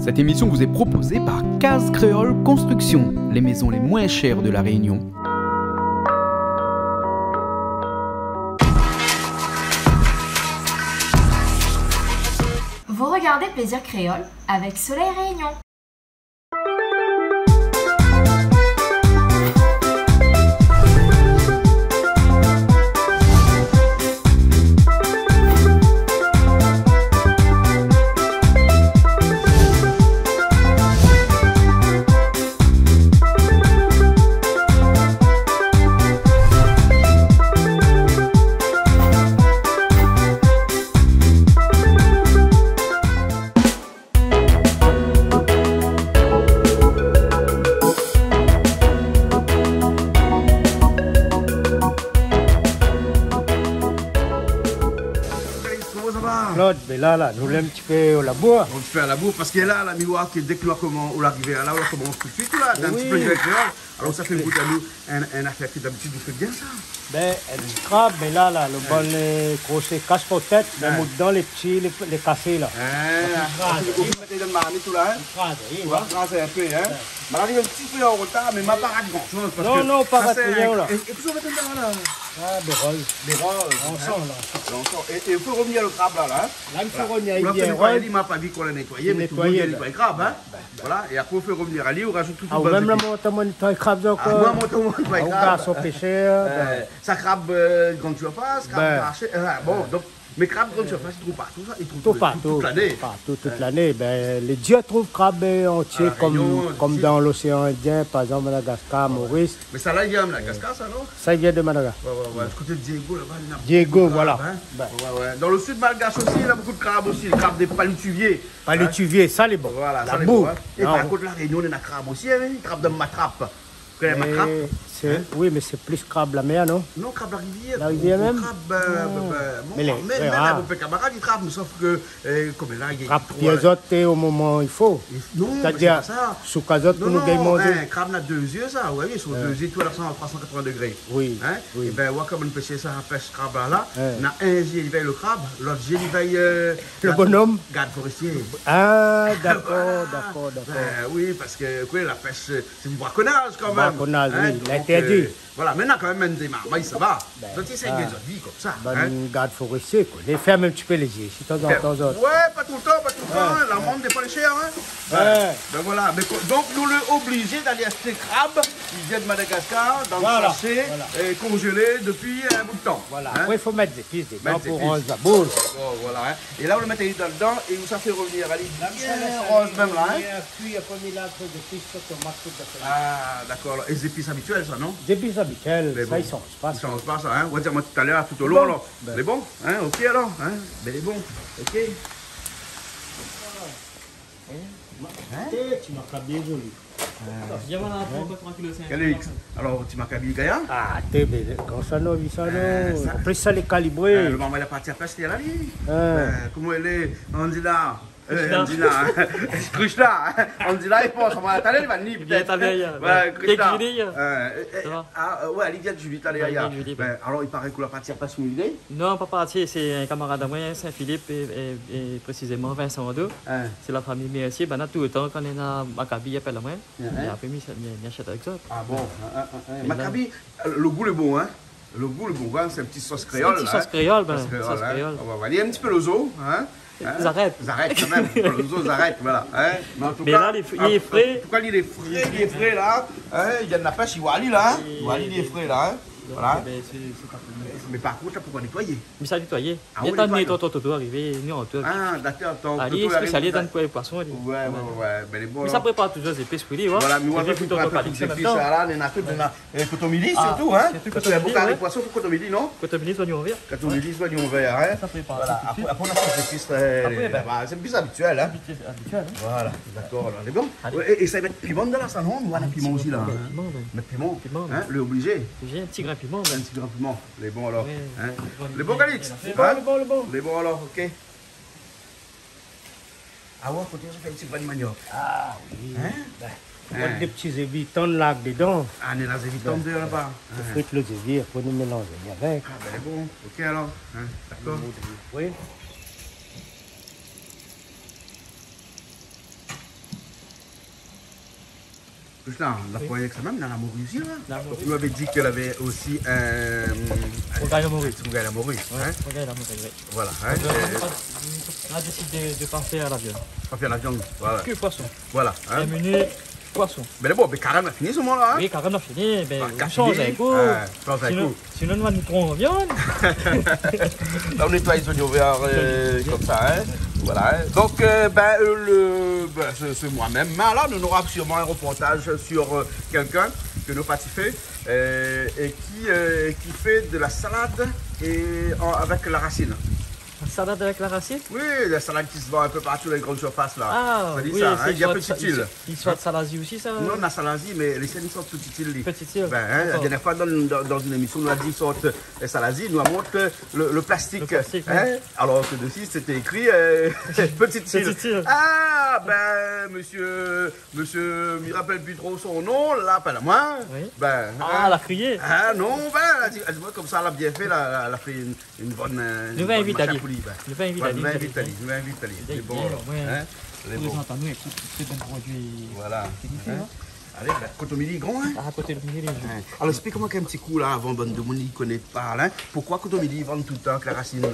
Cette émission vous est proposée par Case Créole Construction, les maisons les moins chères de la Réunion. Vous regardez Plaisir Créole avec Soleil Réunion. Mais là, nous l'aimons un petit peu au labour. On le fait à la bourre parce qu'il est là, la miroir, qui dès que nous comment on l'arrive là, on commence tout de suite là, d'un petit peu de créole. Alors ça fait goût à nous un affaire qui d'habitude vous fait bien ça. Ben, le crabe, mais là, le bon crochet casse pour tête, mais dans les petits, les cafés là. Vous mettez dans le marmite tout là, hein. On va tracer un peu, hein. Mais là, il est un petit peu en retard, mais ma pas de grand chose. Non, pas de rien là. Et qu'est-ce qu'on va mettre là? Ah, des rôles. Des rôles. On sent là. Et il faut revenir le crabe là, hein. Là, il faut revenir avec des rôles. Il m'a pas dit qu'on l'a nettoyé, mais tout le monde a nettoyé le crabe, hein. Voilà, et après on fait revenir à lui, on rajoute tout le monde. Même là, on nettoie le crabe encore. Moi, on nettoie le crabe. On pêcheur. Ça crabe grande surface, crabe marché. Bon, donc, mais crabe grande surface, ils trouvent partout ça. Ils trouvent toute l'année. Partout, toute l'année. Ben, les dieux trouvent crabe entier, comme dans l'océan Indien, par exemple, Madagascar, Maurice. Mais ça là, il vient de Madagascar, ça, non? Ça, il vient de Madagascar. Ouais. Du côté de Diego, là-bas, il y a Diego, voilà. Ouais. Dans le sud de Madagascar aussi, il y a beaucoup de crabes aussi, les crabes des palutuviers. Palutuviers, ça, les bons. Voilà, ça, les bons. Et par contre, la Réunion, on a des crabes aussi, les crabes de matrape. Oui, mais c'est plus crabe la mer, non? Non, crabe la rivière. La rivière même? Crabe, même mon camarade, il crabe, sauf que, comme là, il y a crabe piézoté au moment où il faut. Non, c'est-à-dire, sous casotte pour nous gagner manger. Un crabe a 2 yeux, ça, vous voyez, sur 2 yeux, tout à 380 degrés. Oui. Et ben, ouais, comme on pêche ça, on pêche crabe là, on a un yeux, il veille le crabe, l'autre yeux, il veille le bonhomme. Garde forestier. Ah, d'accord. Oui, parce que, la pêche, c'est du braconnage quand même. Braconnage, oui, l'interdit. Voilà, maintenant quand même, des marmailles, ça va. Donc, c'est une vie comme ça. Garde forestier, quoi. Les fermes un petit peu léger, si de temps en temps. Ouais, pas tout le temps. La monde n'est pas cher, hein. Ben voilà. Donc, nous le obligés d'aller acheter crabe. Ils viennent de Madagascar, dans le sachet, congelé depuis un bout de temps. Voilà. Après, il faut mettre des épices dedans pour rendre la boule. Voilà. Et là, vous le mettez dedans et vous ça fait revenir. Allez, bien rose même là. Puis, après, il y a des épices, tomate, tout ça. Ah, d'accord. Et les épices habituelles, ça, non? Des épices habituelles, ça, ils sont pas. Ils sont pas, ça, hein. On va dire, moi, tout à l'heure, tout au long, alors. C'est bon? Hein? Ok, alors? Hein? Ben, c'est bon. Ok. Tu m'as bien joli. Alors, tu m'as cabillé Gaïa? Ah, t'es bien. Quand ça, non, après, ça, les calibrer. Le maman, il a parti à pêcher là, lui. Comment elle est? On dit là. On dit là, Krishna, on dit là, il pense, on va attendre, il va nier peut-être. Ouais, Krishna. Ouais, il vient de Julie, alors il paraît qu'on l'a parti à pas sous l'idée? Non, pas parti, c'est un camarade à moi, Saint-Philippe, et précisément Vincent Odo. C'est la famille Mercier, ben tout le temps quand on a Maccabi, il appelle à moi, il a fait mis achète avec ça. Ah bon, Maccabi, le goût est bon, hein? Le goût est bon, c'est un petit sauce créole. C'est un petit sauce créole, ben. Il y a un petit peu le zoo, hein? Ils arrêtent. Ils arrêtent quand même. Les autres arrêtent, voilà. Mais là, il est frais. Pourquoi il est frais là? Il y a de la pêche, il va aller là. Il est frais là. Voilà. Mais par contre, là, pourquoi nettoyer? Mais ça nettoyer. Il y a des toto arrivé, nous en tout. Ah, d'accord. Allez, spécialisé dans le poisson. Ouais. Mais ça prépare toujours des épices fruits. Voilà, mais moi, je vais plutôt parler des épices là, les nattes, de cotomili surtout, hein. Parce qu'il y a beaucoup de poissons pour cotomili, non? Cotomili, soit en vert. Cotomili, soit en vert, hein. Ça prépare. Voilà, après, on a fait des épices, c'est plus habituel, hein. Voilà, d'accord, c'est bon. Et ça va être piment de là, ça, non? Ou un piment aussi, là? Mais piment, hein, le obligé. J'ai un petit grain piment. Un petit grain piment, les bons alors. Les bons Calix? Les bons. Les bons alors, ok. Ah ouais, faut dire ça fait un petit grain de manioc. Ah oui. On a des petits évitants de lac dedans. Ah, on a des évitants de là-bas. On frite le zévir pour nous mélanger avec. Ah ben bon, ok alors. D'accord. Oui. Là, la poignée que ça même dans la morue aussi, là. Vous m'avez dit qu'elle avait aussi un... Rogaille la morue. Rogaille la morue, hein. Rogaille la morue, oui. Voilà, hein. On a décidé de ne pas faire la viande. Pas faire la viande, voilà. Que poisson. Voilà, hein. Un menu poisson. Mais bon, mais carême a fini ce moment-là, hein. Oui, carême a fini, mais on change un coup. Sinon, nous mettrons en viande. Là, on nettoie les oignons verts comme ça, hein. Voilà. Donc, c'est moi-même. Mais là, nous aurons sûrement un reportage sur quelqu'un que nous patifons et qui fait de la salade avec la racine. La salade avec la racine? Oui, la salade qui se vend un peu partout dans les grandes surfaces là. Ah, ça dit oui, ça, hein? Il y a petit île. Il soit de Salazie aussi, ça? Non, on a Salazie, mais les scènes sont petites îles. Petite île. La dernière fois, dans une émission, nous a dit sorte Salazie, nous a montré le plastique. Hein? Alors que dessus, c'était écrit petite île. Ah, monsieur, je me rappelle plus trop son nom, là, appelle à moi. Oui. Elle a crié. Ah non, elle dit comme ça, elle a bien fait, elle a fait une bonne. Nous va inviter à lui. Nous va inviter à lui. C'est bon. Les entendus, écoute, c'est un produit. Voilà. Allez, côté midi grand, hein? À côté de midi, alors, explique-moi un petit coup là, avant de monde ne connaît pas, hein? Pourquoi côté midi ils vendent tout le temps avec la racine?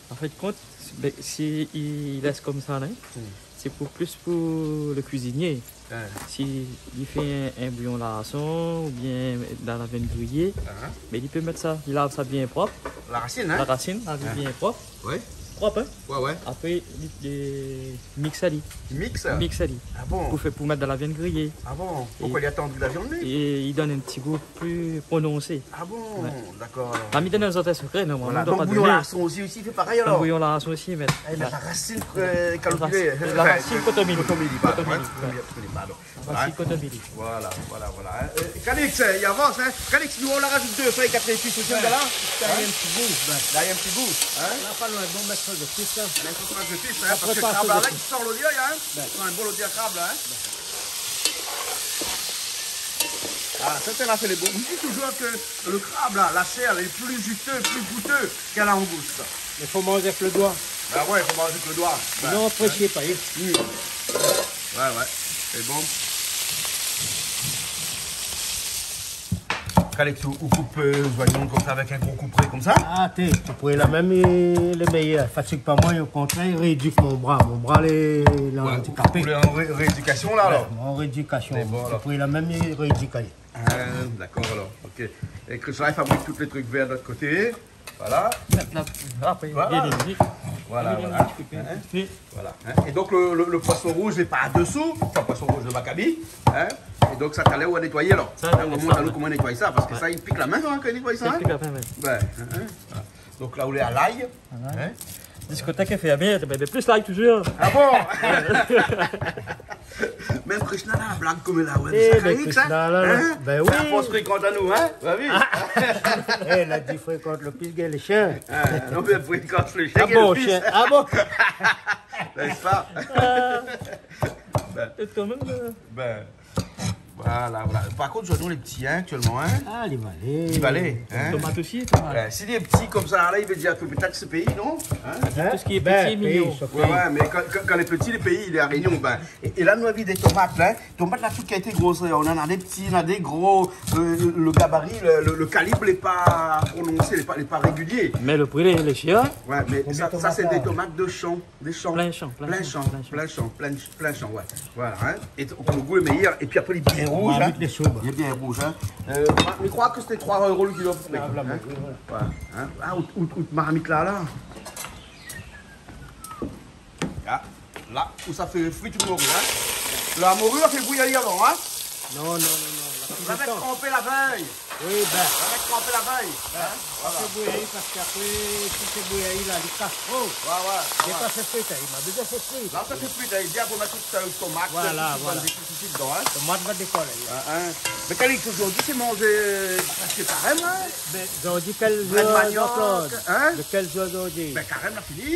En fait, compte, s'il laisse comme ça, c'est plus pour le cuisinier. S'il fait un bouillon larçon ou bien dans la viande grillée, mais il peut mettre ça, il lave ça bien propre. La racine, hein? La racine, bien propre. Oui. Propre, hein? Ouais. Après, il mixe à lui. Mixe? Mixe à lui. Ah bon? Pour mettre dans la viande grillée. Ah bon? Pourquoi il a tendu la viande? Et il donne un petit goût plus prononcé. Ah bon? D'accord. On m'a donné un autre secret, non? Voilà. Donc, bouillon larçon aussi, il fait pareil alors? Bouillon larçon aussi, mais. La racine calculée. La racine cotomili. Pardon. Racine cotomili. Voilà. Calix, il avance, hein? Calix, nous on la rajoute 2 feuilles 4 épices aussi, là. Il y a un petit goût. Là, il y a un petit goût. On n'a pas loin, bon mettre de plus, hein. Il y a un peu de fiche, hein, parce que le crabe là, qui sort l'eau d'œil, hein. C'est un bon eau d'œil crabe, là, hein. Ah, ça, c'est là, c'est les bons. On dit toujours que le crabe, là, la chair, elle est plus juteuse, plus goûteuse qu'à la langouste. Il faut manger avec le doigt. Bah ouais, il faut manger avec le doigt. Non, appréciez pas. Ouais, c'est bon. Calix, ou coupe les oignons comme ça avec un gros couperet comme ça? Ah, tu pourrais la même les meilleurs. Fatigue pas moi, au contraire, il rééduque mon bras. Mon bras, il est handicapé. Vous voulez en rééducation là alors? En rééducation. Bon, tu pourrais la même rééduquer. D'accord alors, ok. Et que ça, il fabrique tous les trucs verts de l'autre côté. Voilà. Voilà. Et donc le poisson rouge n'est pas dessous, c'est un poisson rouge de Maccabi. Hein? Et donc ça t'allait où à nettoyer alors? On montre à nous comment nettoyer ça, parce que ça il pique la main quand il nettoie ça. Il pique la main, oui. Donc là où il est à l'ail. Discothèque fait bien, mais plus l'ail toujours. Ah bon? Même Krishna là, blague comme là, ouais. Ben oui. On se fréquente à nous, hein? Bah oui. Elle a dit fréquente le plus les chiens. Non, mais fréquente le chien. Ah bon, chien. Ah bon? N'est-ce pas? Voilà. Par contre, je donne les petits, hein, actuellement, hein. Ah, les valets. Les valets, hein. Tomate aussi, Si les petits comme ça, là, il veut dire que peut-être ce pays, non? Tout ce qui est petit, mignon. Ouais, mais quand les petits, les pays, il est à Réunion, et là, nous avons des tomates, là. Tomates, là, tout qui a été gros, on en a des petits, on a des gros. Le gabarit, le calibre n'est pas prononcé, n'est pas régulier. Mais le prix, les chiens. Ouais, mais ça c'est des tomates de champ, des champs. Plein champ, ouais. Voilà, hein. Et le goût est meilleur, et puis après, il est bien rouge, hein. Il est bien rouge, hein. Je crois que c'était 3 € le kilo. Ah, ou marmite là. Là, où ça fait fruit tout morue, hein. La morue, on fait bouillir avant, hein. Non. On va mettre tremper la veille. Oui, on va mettre tremper la veille. On fait bouillir parce qu'après, si c'est bouillir, là, il casse trop. Ouais. J'ai pas fait fruit, il m'a déjà fait fruit. Là, ça fait fruit, il dit pour mettre tout le tomate. Voilà. Dedans, hein. Tomate va décoller. Mais Calix, aujourd'hui, c'est manger presque carême, hein. Mais aujourd'hui, quel jour, Jean-Claude? Hein? De quel jour aujourd'hui? Ben, carême, a fini.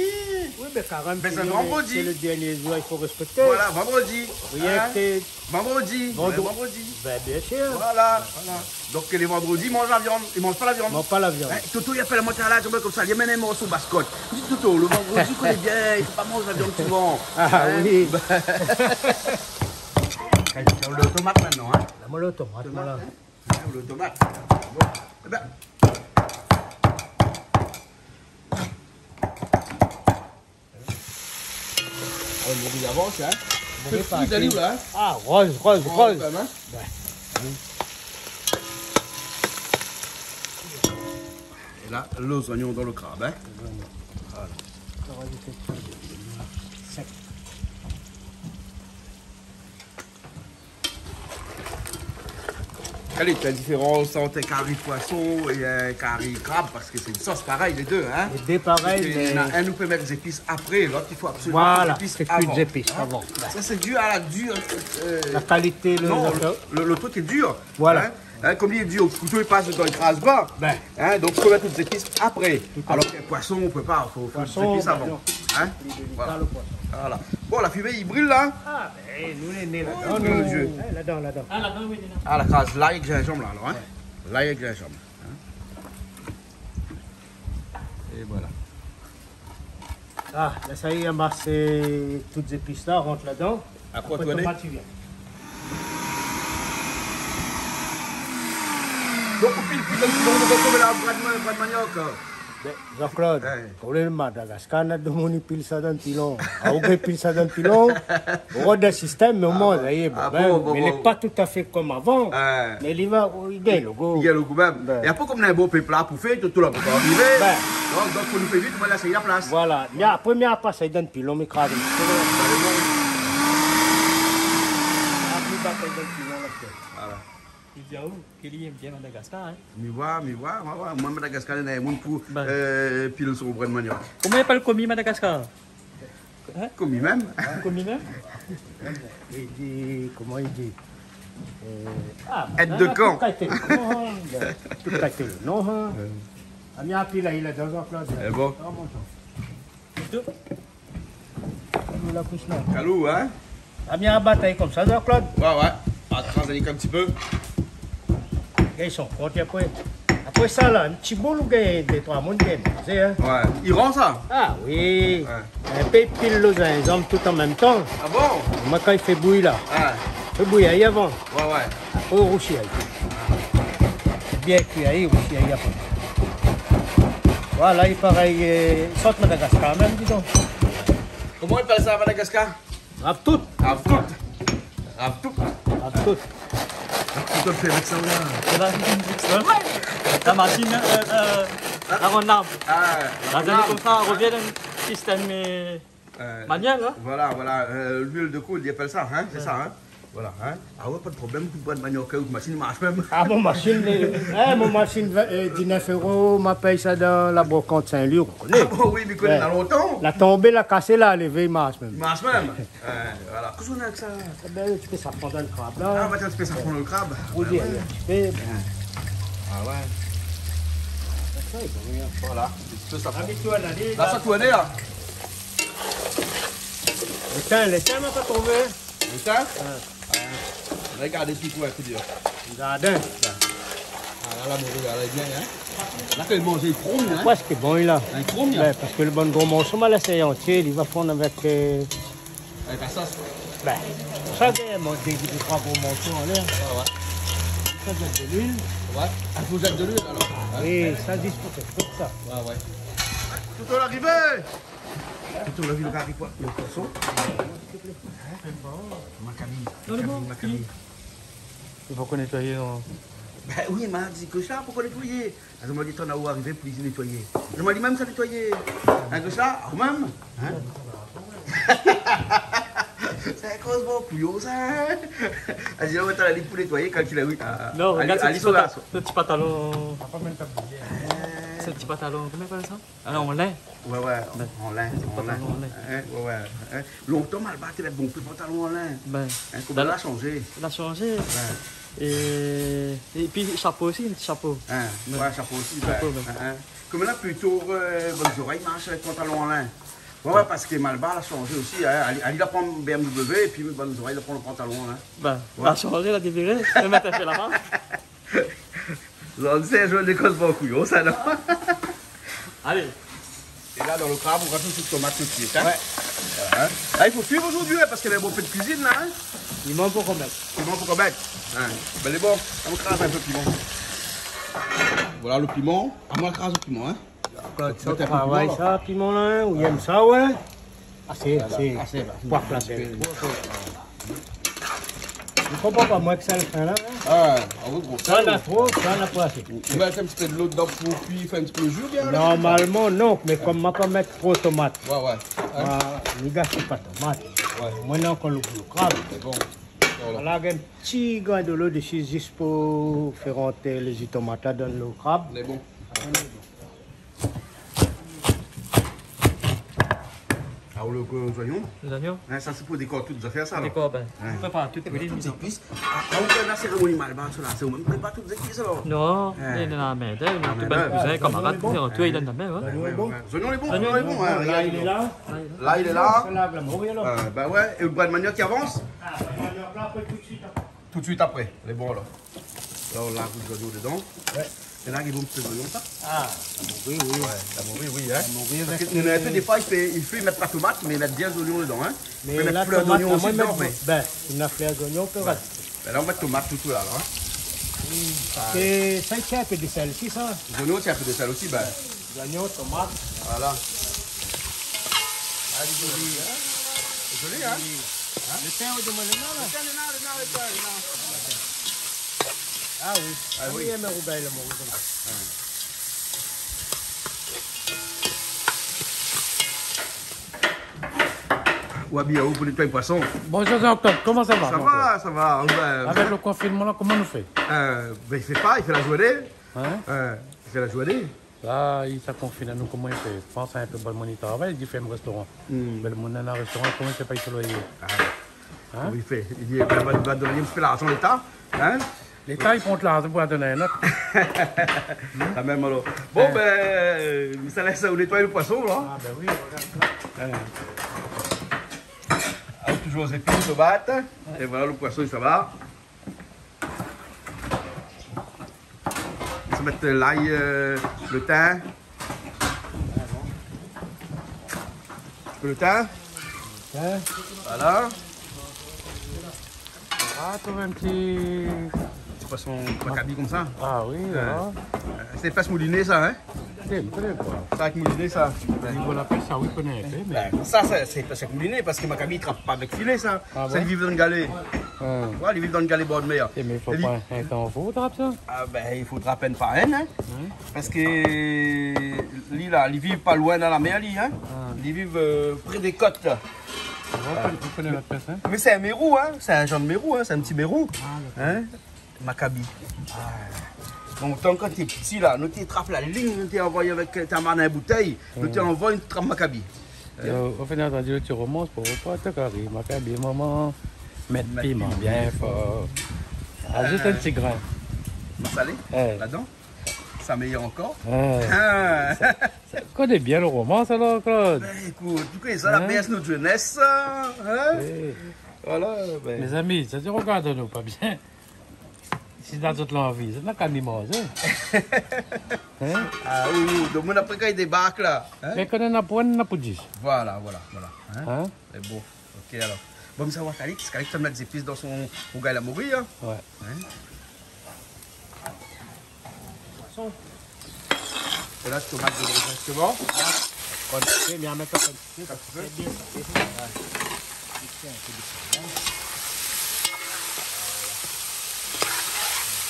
Oui, mais carême, c'est vendredi. C'est le dernier jour, il faut respecter. Voilà, vendredi. Vendredi. Ben, bien sûr. Voilà. Donc, les vendredis, ils mangent la viande. Ils mangent pas la viande. Ils mangent pas la viande. Toto, il appelle la moitié à l'âge, comme ça. Il y a même un morceau bascotte. Dis Toto, le vendredi, connaît bien. Il faut pas manger la viande souvent. Ah oui. On le tomate maintenant, hein. On le tomate, voilà. On le tomate. Bon, eh ben. On va avancer, hein. Vous allez où là? Ah, rose. Et là, les oignons dans le crabe, hein. Voilà. Sec. Allez, tu as différence entre curry poisson et curry crabe parce que c'est une sauce pareille les deux, hein. Les deux pareils, mais... Un nous peut mettre des épices après, l'autre il faut absolument voilà, des épices c'est avant. plus d'épices avant. Ça c'est dû à la dure. La qualité, le truc est dur. Voilà. Hein, comme il est dur, le couteau il passe dans le crase-bas. Ben. Hein, donc il faut mettre des épices après. Alors que les poissons, on ne peut pas, il faut des épices avant. Hein? Voilà. Voilà. Bon, la fumée il brûle là. Ah, ben nous les nez là-dedans. Mon Dieu. Là-dedans. Ah, là-dedans, oui, là. Ah, la crase, l'ail avec gingembre là alors. Hein? L'ail avec gingembre. Hein? Et voilà. Ah, là ça y est, amassé toutes les épices là, rentre là-dedans. Après, tu connais? tomate, tu viens. Donc, on pile plus de retrouver la bras de manioc. Jean-Claude, Ouais. pour le Madagascar, on a demandé pile ça dans le pilon. On a pile ça dans le pilon. On a des systèmes, mais au moins, ça y est, mais il n'est pas tout à fait comme avant. Mais il va, il gagne le goût. Il y a le goût même. Ben. Et après, comme on a un beau plat pour faire, tout le monde peut arriver. Ben. Donc, il faut nous faire vite, on va laisser la place. Voilà. La première passe, c'est dans le pilon, mais crade. Voilà. Il dit où qu'il aime bien Madagascar, hein. Mi voit. Moi, Madagascar, il y a un monde pour Ben. pile sur le bras de manioc. Comment il appelle commis Madagascar? Comme lui-même. Commis même? Il dit, comment il dit Aide de camp. Tout a été le nom. On a pile là, il est dans un plat. Eh bon. La couche là. Calou, hein? On a bataille comme ça, Jean-Claude. Ouais. À transalique un petit peu. Ils sont contents après. Après ça, là, un petit bout, nous gagnons des trois mondes. Hein? Ouais. Il rend ça? Ah oui. Ouais. Un peu pile les hommes tout en même temps. Ah bon? Moi, quand il fait bouillir là, Ah. il fait bouillir avant. Ouais. Après, au roussi. Bien cuit, il roussi après. Voilà, il pareil, saute Madagascar même, dis donc. Comment il appelle ça à Madagascar? Rave tout. Avtout. Rave tout. Tout le fait avec ça là. La machine, la renarde. Ah. La dernière comme ça, on revient dans le système manuel, hein. Voilà. L'huile de coude, il appelle ça, hein? C'est ça, hein? Voilà, hein? Ah ouais, pas de problème, pour pas de manioc ou de machine marche même. Ah, mon machine, mon machine 19 €, ma paye ça dans la brocante Saint-Louis, on connaît. Ah bon, oui, mais connaît dans longtemps. La tombée, la cassée, la levée, il marche même. Il marche même. Voilà. Qu'est-ce qu'on a avec ça? Eh ben, tu peux ça prendre dans le crabe Ah, là. bah tiens, tu peux ça prendre le crabe. Vous dire, tu peux. Ah ouais. Voilà. Tu peux ça prendre. Habille-toi là, Là, ça tourne là. le thym, m'a pas trouvé. Le temps? Regardez tout pour être dur. Jardin. Ah là, mais regardez bien, hein. Là, quand il mange, il chrome, hein. Pourquoi est-ce qu'il est bon, il a? Un chrome, là. Ben, parce que le bon gros morceau, m'a laissé entier, il va prendre avec. Avec la sauce. Ben, ça, des trois gros morceaux en l'air. Ouais. Ça, de l'huile. Ouais. Il faut jeter de l'huile, alors. Oui, ça dispute, tout ça. Ouais. Tout à l'arrivée. Tout à l'arrivée, le poisson. Macamie. Il faut qu'on nettoie. Ben oui, il m'a dit que ça, pourquoi nettoyer? Elle m'a dit, t'en as où arrivé pour les nettoyer. Elle m'a dit même ça nettoyer. Que ça, même. Hein? C'est un cause bon couillon, ça. Elle dit, on t'a dit pour nettoyer quand il a eu. Non, regarde ce petit pantalon. Ce petit pantalon, comment on appelle ça? Alors, en lin. Ouais, en lin. Ouais. Longtemps, mal battu, il a bon plus pantalon en lin. Ben, Comment l'a changé? il a changé. Et puis, chapeau aussi, un petit chapeau. Ouais, chapeau aussi. Chapeau, Comme là, plutôt, bonnes oreilles marche avec pantalon en lin. Ouais, parce que Malbar a changé aussi. Hein. Elle a pris BMW et puis bonnes oreilles, il a pris le pantalon en lin. Ben, il a changé, il a déviré. Le mettre fait la main. C'est un jeu de cause bon couillon, ça, non? Allez. Et là, dans le crabe, on rajoute une tomate tout de suite. Hein? Ouais. Hein? Ah, il faut suivre aujourd'hui hein, parce qu'il y a un bon peu de cuisine là. Hein? Piment pour qu'on mette. Piment pour qu'on mette. Hein? Ben, les bons, on crase un peu de piment. Voilà le piment. On va craser le piment. Hein? Quand tu travailles ça, piment là, hein, ou il aime ça, ouais. Assez. Poivre la belle. Je comprends pas moi que ça le fait là. Hein? Ah, gros. Ça on a trop, ça on a pas assez. Tu mets un petit peu de l'eau dedans pour puis faire un petit peu le jus bien là? Normalement non, mais comme on ne peut pas mettre trop de tomates. Ouais. Ne gâchez pas de tomates. Ouais. Maintenant qu'on le crabe. C'est bon. Voilà, un petit grain de l'eau dessus juste pour faire rentrer les tomates dans le crabe. C'est bon. Alors le oignons. Les oignons? Hein, ça c'est pour décorer toutes les affaires ça là. Décor, ben. Ouais. On prépare toutes les Toutes les épices. Ah, on fait la cérémonie mal, c'est même pas toutes les épices alors. Non, il est dans la main. Il est dans cousin, camarade, tout est dans la main. Les oignons les bons. Là il est là. Là il est là. Là, la mouille alors. Ben ouais, et le bras de manioc qui avance? Ah, là, après, tout de suite. Tout de suite après, les bons alors. Là on lave les oignons dedans. Ouais. Et là, il y a des petits oignons, ça? Ah, oui. Ouais, la morue, oui, hein. Parce que nous, un peu, des fois, il fait mettre la tomate, mais il met bien les oignons dedans, hein. Mais la fleur tomate, d'oignon aussi dedans, mais. Ben, une fleur d'oignon, peut rester. Ben là, on met tomate tout là, hein. Et ça, il y a un peu de sel aussi, ça. Les oignons, il y a un peu de sel aussi, ben. L'oignon, tomate. Voilà. Ah, joli, hein. C'est joli, hein. Le thym, on demande là. Le thym. Ah oui. Ah oui, il y a un rougail, le morue. Wabi, pour nettoyer le poisson. Bonjour Jean-Claude, comment ça va? Ça va. Avec le confinement, là, comment on fait? Ben, il fait pas, il fait la journée. Hein? Il fait la journée. Là, il s'est confiné à nous, comment il fait? Je pense à un peu bon mon travail, il fait un restaurant. Mais le monde dans un restaurant, comment il fait pas le loyer? Hein? Il fait. Il dit, ben, va donner un petit peu l'argent à l'État. Hein? L'État, il prend l'argent pour donner un autre. La même alors. Bon, ben, ça laisse nettoyer le poisson, là. Ah, ben oui, regarde Alors, toujours les épices, tomates. Et voilà, le poisson, ça va. On va mettre l'ail, le thym. Le thym. Voilà. Ah, tu veux un petit... Poisson maccabi comme ça. Ah oui, là. C'est pas mouliné, ça, hein? Je connais pas. Ça avec mouliné, ça. On appelle ça, oui, connais. Mais... Ça, c'est mouliné parce que maccabi ne trappe pas avec filet, ça. Ah Ça, ils vivent dans le galet. Voilà, ils vivent dans le galet bord de mer. Mais il faut pas un temps faux, trappe ça? Ah ben, il faudra à peine pas un, hein? Parce que lui, là, ils vivent pas loin dans la mer, lui, hein? Ils vivent près des côtes, là. Vous connaissez notre personne? Mais c'est un mérou, hein? C'est un genre de mérou, hein? C'est un petit mérou. Hein? Maccabi. Donc, tant quand tu es petit, là, nous t'attrapes la ligne, nous t'es envoyé avec ta main dans la bouteille, nous t'es envoyé une trappe Maccabi. Au final, tu remontes pour pas te carrer. Maccabi, maman, mettre piment bien fort. Ajoute un petit grain. Salé, là-dedans. Ça meilleur encore. Ça connaît bien le roman, ça, là, Claude. Ben, écoute, tu connais ça, la baisse de notre jeunesse, hein? Voilà, ben. Mes amis, ça se regarde-nous pas bien. Si dans toute l'envie, c'est là qu'on y mange. Ah oui, donc on a pris quand il débarque là. Mais quand on a point, on a pas dit. Voilà. Hein? C'est beau. Ok alors. Bon, mais ça va, Calix, tu met des épices dans son rougail à mourir. Hein? Ouais. Et là, tu tomates directement. on bien mettre un petit peu.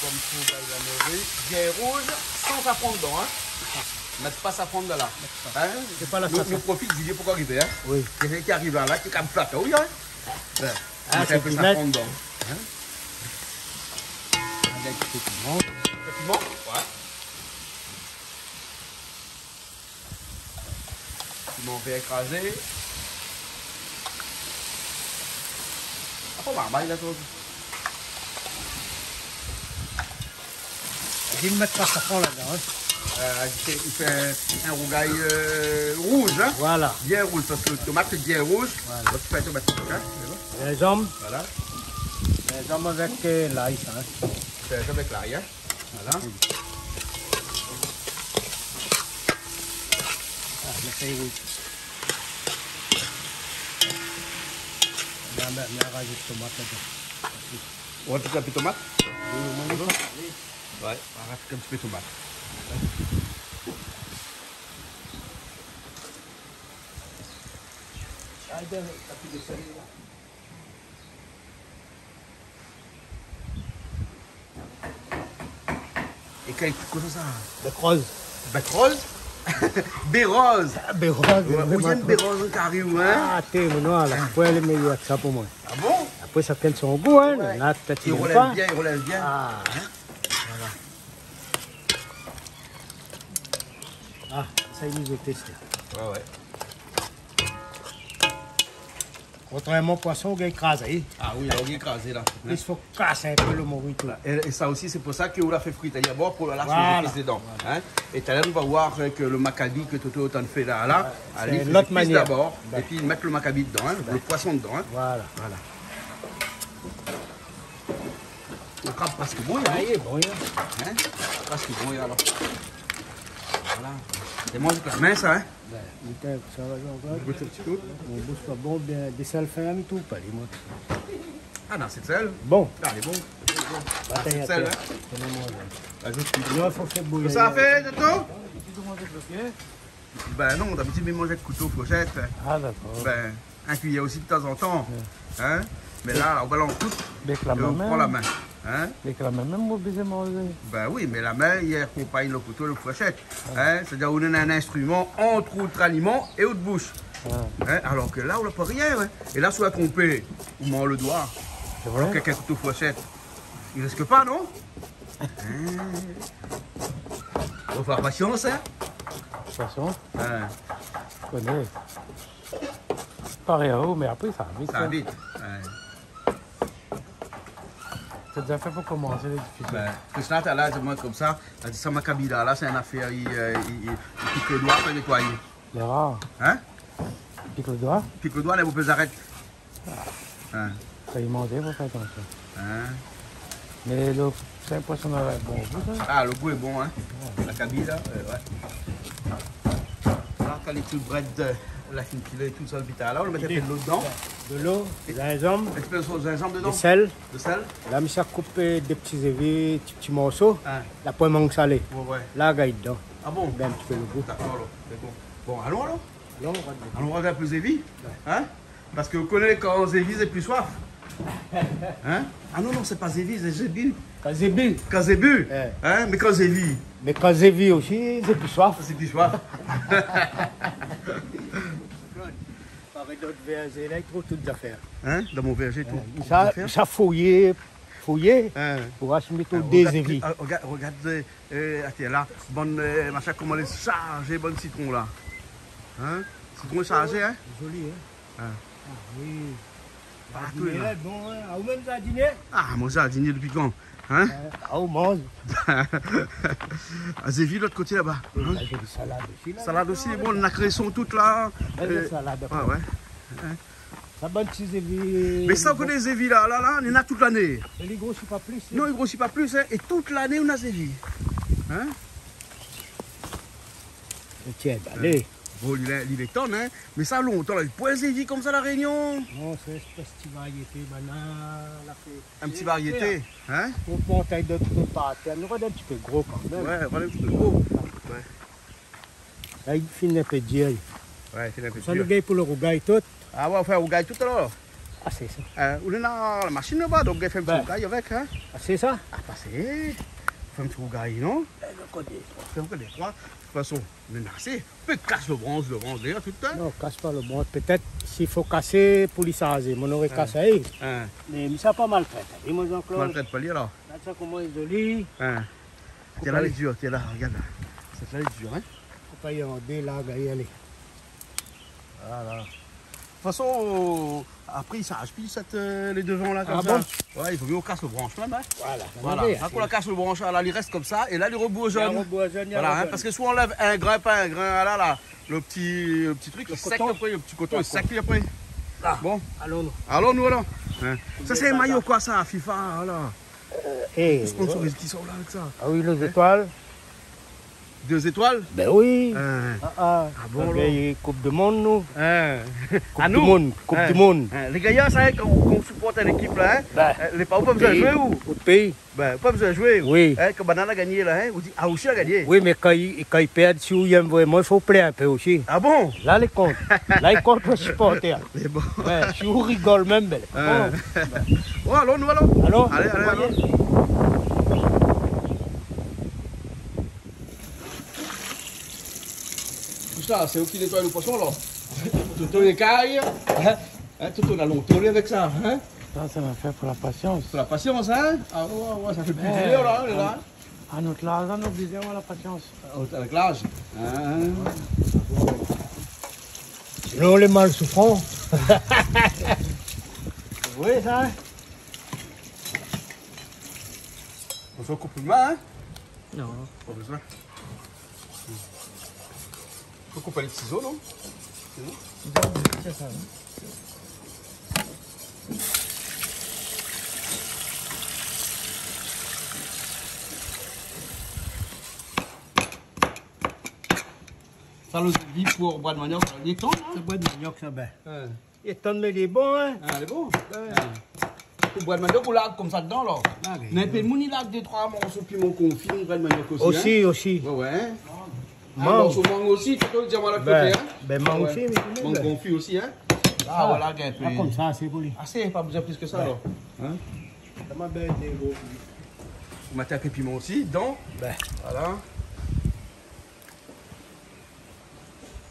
Comme tout rougail à mourir. Bien rouge, sans safran dedans. Hein? Mettre pas safran de là. Hein? C'est pas la sauce. Nous profite du lieu pour arriver. Hein? Oui. Quelqu'un qui arrive là, qui est comme flatte, oui, hein? C'est un peu safran dedans. Hein? Avec du piment. Piment? Ouais. Piment bien écrasé. Ah, pas mal, là, toi. Je vais mettre pas safran là-dedans. Il fait un rougail rouge, hein? Voilà. Bien rouge, parce que le tomate est bien rouge. Voilà. Donc, tu fais la tomate, hein? Les hommes. Voilà. Les hommes avec l'ail, ça. Hein. Tu fais avec l'ail, hein? Voilà. Ah, le feuille rouge. rajouter tomate là-dedans. On va te taper tomate? Ouais, on va rajouter un petit peu de tomate. Et quel quoi ça? Bec rose. Bec rose? Bérose. Bérose. Vous aimez bérose carré ou hein? Ah, t'es mon là. Après, elle est meilleure que ça pour moi. Ah bon? Après, ça tient son goût, hein. Ouais. Là, peut-être il relève bien, il relève bien. Ah, hein? Voilà. Ah, ça, ils nous ont testé. Ouais. Contrairement au poisson, on a écrasé. Ah oui, on a écrasé là. Il faut casser un peu le morito. Et ça aussi, c'est pour ça qu'on l'a fait friter d'abord pour la lâcher Voilà. les dedans. Hein? Et tout à l'heure, on va voir que le maccabi que Toto a fait là, c'est il l'autre fait manière. d'abord, et puis mettre le maccabi dedans, hein, le poisson dedans. Hein? Voilà. Le crabe presque bon, Ah, il est bon, hein? Presque bon, alors. Voilà. C'est moi avec la main, ça, hein? Ben, ça va, On goûte un petit peu. on bouge pas bon, bien, des sels fins à tout, pas les mots. Ah non, c'est de sel. Bon. Ah, il est bon. Ah, c'est de sel, hein? Ajoute plus. Il faut faire bouillir. Ça a fait, Toto? Ben non, d'habitude, il mange avec couteau, fourchette. Ah, d'accord. Ben, un cuillère aussi de temps en temps. Hein? Mais là, on balance tout Avec la et on main. prend la main. Hein? Avec la main, même vous pouvez manger. Ben oui, mais la main, il accompagne le couteau et le fourchette. Hein? C'est-à-dire qu'on a un instrument entre autres aliments et autre bouche. Hein? Alors que là, on n'a pas rien. Ouais. Et là, sur la trompée, on mange le doigt. C'est Alors vrai? qu'avec un couteau fourchette, il risque pas, non? Faut faire patience, hein? De toute façon, Hein? je connais. Pareil à haut, mais après, ça va vite. Ça va vite. Hein? C'est déjà fait pour commencer les difficultés. Ben, Krishna, t'as là, moi comme ça, elle dit ça, ma kabila, là, c'est une affaire, il pique le doigt pour nettoyer. Les rares. Hein? Pique le doigt, Il pique le doigt, là, vous pouvez arrêter. Hein? ça y manger, il faut faire attention. Hein? Mais c'est impressionnant, bon goût, ça. Ah, le goût est bon, hein? La kabila, ouais. Là, quand les petites brettes, la fincule et tout ça, le vital, là, on le mettait de l'eau dedans. De l'eau, gingembre, Explosion de gingembre dedans. du sel. De sel. Là, je coupe des petits évis, des petits morceaux. Hein? La pomme mangue salée. Ouais. Là, gaille dedans. Ah bon? Ben, un petit peu le goût. D'accord, alors. C'est bon. Bon, allons alors. Là, on va dedans. Allons regarder un peu Zévi. Hein? Parce que vous connaissez quand Zévi, c'est plus soif. Hein? Ah non, non, c'est pas Zévi, c'est Zébi. Kazébi. Quand Zébu. Ouais. Hein? Mais quand Zévi, Mais quand j'ai vu aussi, j'ai plus soif. c'est plus soif. Avec d'autres vergers, là, il trouve toutes les affaires. Hein? Dans mon verger, tout. Ça fouiller Hein? pour acheter tout Regarde, des évis. regarde, attends, là, bonne, machin, comment elle est chargée, bonne citron, là. Hein? Citron chargé, hein? Joli, hein? Hein. Ah oui. Partout, Dîner, là. bon, hein? Ah, ou même ça, dîner? Ah, moi, j'ai dîné depuis quand? Hein? Ah, on mange. À Zévi, l'autre côté, là-bas. Hein? Là, j'ai des salades aussi, là. Salade aussi, bon, on a cresson toute là. Belle salade. Ah ouais. Ça bonne petits évis. Mais ça, on connaît Zévi là, il y en a toute l'année. Mais les gros, c'est pas plus. Non, il grossit pas plus, hein. Et toute l'année, on a Zévi. Hein? Tiens, allez. Bon, il est tonne, hein. Mais ça, longtemps, là, il point Zévi comme ça, la Réunion. Non, c'est une petite variété, maintenant. Un petit variété, hein? On peut en taille d'autres parts. On regarde un petit peu gros quand même. Ouais, voilà un petit peu gros. Là, il finit un peu de dire. Ouais, c'est un peu Ça, le dur. gars pour le rougail tout. Ah ouais, on fait un rougail tout à l'heure. Ah, c'est ça. On est dans la machine là-bas, donc on fait un petit Ben. rougail avec, hein. Ah, c'est ça? Ah, passez. On fait un petit rougail, non? On fait un peu des trois. De toute façon, on est assez. On peut casser le bronze d'ailleurs, tout le temps. Non, casse pas le bon. Peut-être s'il faut casser pour les saser. On aurait cassé. Hein. Mais ça pas mal fait. Et moi, On Jean-Claude, maltraite pas lui alors. là, ça comment il est joli. Hein. Tiens là, les durs, tiens là, regarde là. Cette là, les durs, hein. Faut pas y en deux, là, y aller. Voilà. De toute façon, après, ça aspire les devants là, comme Ah ça. bon? Ouais, il faut mieux qu'on casse le branche même, hein. Voilà. Voilà. Quand on la casse le branche, là, il reste comme ça, et là, il rebourgeonne. Voilà, Voilà, hein, parce que soit on enlève un grain, pas un grain, là, le petit truc, il sec coton. après, le petit coton, il sec après. Là. Bon, Allons-nous. alors nous, alors. Hein. Ça, c'est un maillot, quoi, ça, FIFA, là. Eh, Les sponsoristes qui sont là avec ça. ah oui, les étoiles. 2 étoiles? Ben oui. Bon, la vieille Coupe du Monde, nous. À Coupe du Monde. Coupe du Monde. Les gars, ça, quand on supporte l'équipe là, les parents pas besoin de jouer ou? Au pays. Ben, pas besoin de jouer. Oui. Quand Banana a gagné là, vous dites, ah, aussi a gagné. Oui, mais quand ils perdent, si ils aiment vraiment, il faut plaire un peu aussi. Ah bon? Là, les comptes. Là, ils comptent pour supporter. C'est bon. Ouais, si on rigole même, ben. Bon, allons, nous allons. Alors, allez, allons. Tout ça, c'est où qui nettoie le poisson là? Tout les cailles. Tout on a longtemps avec ça. Hein? Ça m'a fait pour la patience. Pour la patience, hein? Ah ouais, ça fait plaisir là, on est là. À notre âge, on oublie la patience. Avec l'âge. Sinon, les mal souffrants. Oui, ça. On se coupe une main, hein? Non. Pas besoin. Faut couper les ciseaux, non? C'est ça. Ça le dit pour bois de manioc, il est temps, hein? Le bois de manioc, ça ben. Il est temps, mais il est bon, hein? Ah, il est bon. Le bois de manioc, on l'a comme ça dedans, là. Mais puis, mon il a 2-3 morceaux de piment confit, le bois de manioc aussi. Aussi. Ouais. Un Mangue. morceau de mangue aussi, tu peux le dire à la côté, hein? Ben, mangue aussi, mais Mangue confit aussi, hein? Ah, voilà, un peu. Ah, comme ça, c'est pour lui. Ah, c'est pas besoin plus que ça, alors. Hein? Ça m'a bien été beau. On va taper piment aussi, dedans. Ben. Voilà.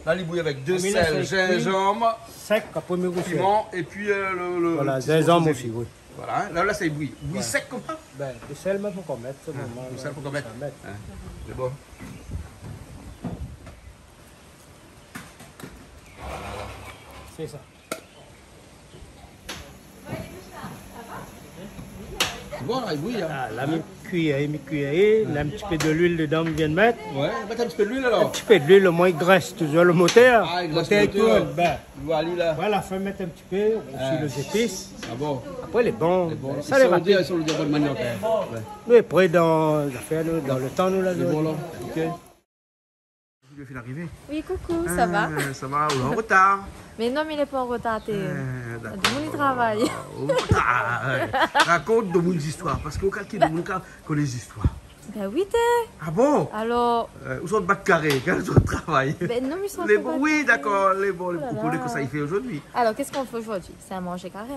Là, il bouille avec 2 Ah, sels, gingembre, Sec, après, mais aussi. piment et puis le. Voilà, petit gingembre sauce aussi, oui. Voilà, là, ça bouille. Bouille sec comme ça. Ben, le sel, mais faut qu'on mette. Le sel, faut qu'on mette. C'est bon. C'est ça. C'est bon, là, il bouille. Hein. Ah, là, mi-cuillère, là, un petit peu de l'huile dedans, on vient de mettre. Ouais, mettre un petit peu d'huile Un alors. petit peu d'huile, au moins, il graisse toujours le moteur. Ah, il graisse moteur le moteur. tourne, ben. Voilà, là. Voilà, faut mettre un petit peu, aussi les épices. Ah bon. Après, les bons. Bon, Ça, les rapide. sur le bois de manioc. Ouais. Nous, après, dans l'affaire, dans le temps, nous, là, C'est bon, là. ok. Je vais l'arrivée. Oui, coucou, ça va? Ça va, on est en retard. Mais non, mais il n'est pas en retard. Tout le monde y travaille. Raconte de mon histoire, parce qu'au calcul de mon cas, qu'on les histoires. Ben oui, t'es. Ah bon? Alors, Où sont les bacs carrés? Quel autre travail? ben non, mais ils sont Les pas bons, oui, d'accord, les bons, les Oh là propos là. que ça y fait aujourd'hui. Alors, qu'est-ce qu'on fait aujourd'hui? C'est à manger carême.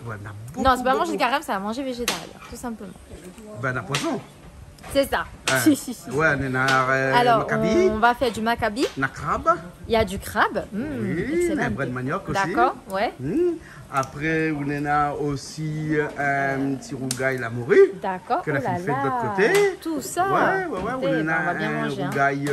Ouais, on a beaucoup, Non, c'est pas à manger beaucoup. carême, c'est à manger végétarien, tout simplement. Ben, on a poisson. C'est ça. Ouais. Si. Ouais, on a Alors, macabi, on va faire du maccabi. on a crabe, Il y a du crabe. oui, on a Excellent. un bras de manioc aussi. D'accord, ouais. Après, on a aussi un petit rougail la morue. D'accord. Que la Oh là fille fait de là. l'autre côté. Tout ça. Ouais, Écoutez, on ben, a on va bien un manger. Hein. rougail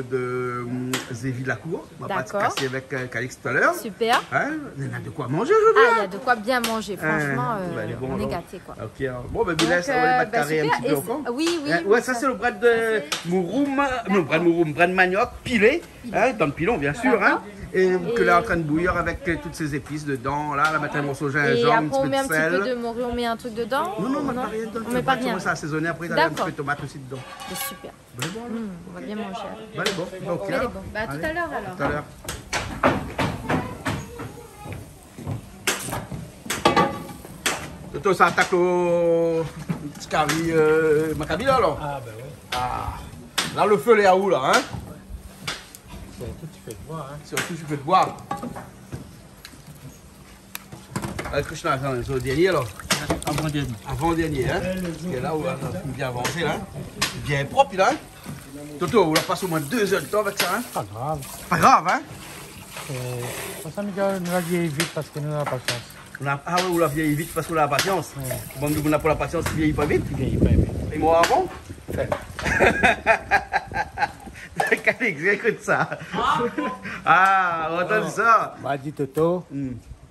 de Zévi de la cour. On va pas se D'accord. casser avec Calix tout à l'heure. Super. Hein, on a de quoi manger Ah, aujourd'hui. il y a de quoi bien manger. Franchement, ben, elle est bonne, on est alors. gâtés, quoi. Ok, alors. Bon, ben, Bilal, ça va les battre carré un super. petit peu encore. Oui. Ouais, oui, ça c'est le bras de mouroum, non, bras de manioc pilé, hein, dans le pilon bien sûr, hein, et que là en train de bouillir avec toutes ces épices dedans, là, la mettre un morceau de Et gingembre, un après, on petit met peu un de petit peu sel. de morue, on met un truc dedans? Non, on met pas rien dedans. On met pas rien. On va assaisonner après, t'as un petit D'accord. peu de tomate aussi dedans. C'est super. Ben, bon, là. On va bien manger. Ben, allez, bon, ok. Allez, bon. Bah, à tout Allez, à l'heure alors. tout à l'heure. Toto, ça attaque au petit carré Maccabi là, alors. Ah, ben oui. Ah. Là, le feu, il est à où, là, hein? C'est tout tu fais de voir, hein. Surtout, tu peux te boire. Avec Krishna, c'est le dernier, alors. Avant-dernier. Avant-dernier, hein? Qui est là où on a bien avancé, là. Bien propre, là. Toto, on a passé au moins 2 heures de temps avec ça, hein? Pas grave. Pas grave, hein? Ça nous a vieilli vite parce que nous avons la patience. Ah ouais, on l'a vieilli vite parce qu'on a la patience. Bon, nous, on n'a pas la patience, il vieillit pas vite. Il vieillit pas vite. Et moi avant? Calix, écoute ça. Ah, on entend ça. Bah, dit Toto,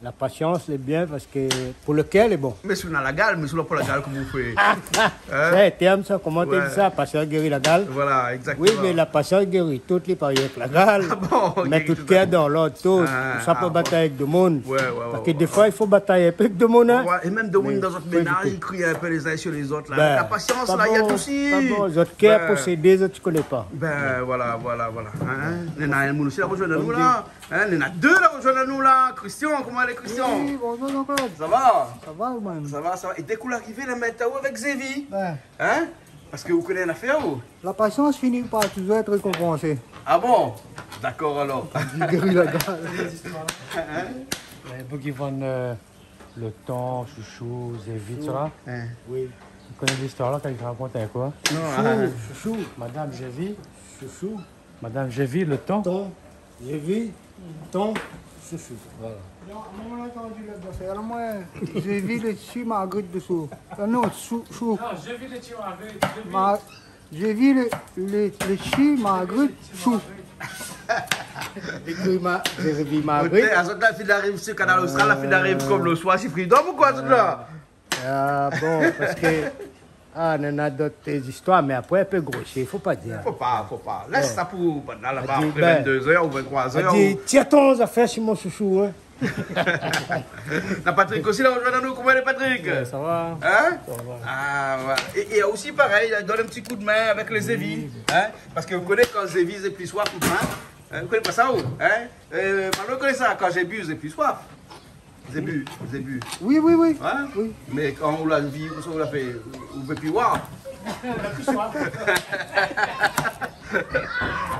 La patience, c'est bien parce que pour lequel est bon. Mais si on a la gale, mais si on n'a pas la gale, comment vous faites? C'est terme ça, comment tu dis ça? Patience guérit la gale. Voilà, exactement. Oui, mais la patience guérit toutes les périodes avec la gale. Ah bon, okay, mais tout cas dans l'autre, tout. Ça peut batailler avec le monde. Parce que des fois, il faut batailler avec le monde. Hein? Et même de monde dans notre ménage, ils crient un peu les uns sur les autres. Là. La patience, là, il y a tout aussi. Les autres qui ont possédé, les autres, tu ne connais pas. Ben voilà. Il y a un monde aussi là, rejoint nous là. Il y en a deux là, rejoint nous là. Christian, comment est Christian? Oui, bonjour Jean-Claude. Ça va? Ça va ou même? Ça va. Et dès qu'on est arrivé, la météo avec Zévi. Hein? Parce que vous connaissez l'affaire ou? La patience finit par toujours être récompensée. Ah bon? D'accord alors. Guérit la gale. Il y a beaucoup qui vendent le thon, chouchou, Zévi, tout ça. Oui. Vous connaissez l'histoire là quand ils racontent quoi? Non, Chouchou. Madame Zévi. Chouchou. Madame Zévi, le thon. Ton. Zévi. Ton. Chouchou. Voilà. Non, on a entendu le bosser. Alors moi, j'ai vu le dessus Marguerite dessous. Non, chou. Non, j'ai vu le dessus Marguerite. J'ai vu le dessus Marguerite chou. J'ai vu Marguerite. À ce la fille d'arrive sur le canal Austral, la fille d'arrive comme le soir, c'est freedom ou quoi, tout là? Ah bon, parce que. Ah, on a d'autres histoires, mais après, un peu grossier, il ne faut pas dire. Faut pas. Laisse ça pour là-bas après 22h ou 23h. Dis, tiens ton affaires sur mon chouchou, hein. La Patrick aussi, là, on joue nous. Comment est Patrick? Ça va. Hein? Ça va. Ah, voilà. Et aussi, pareil, il donne un petit coup de main avec les Zévi. Hein? Parce que vous connaissez quand Zévi, c'est plus soif, coup de main. Vous connaissez pas ça, ou? Hein? Maintenant, vous connaissez ça, quand j'ai bu, c'est plus soif. Zébu. Oui. Hein? Oui. Mais quand on l'a vu, on l'a fait, on ne peut plus voir.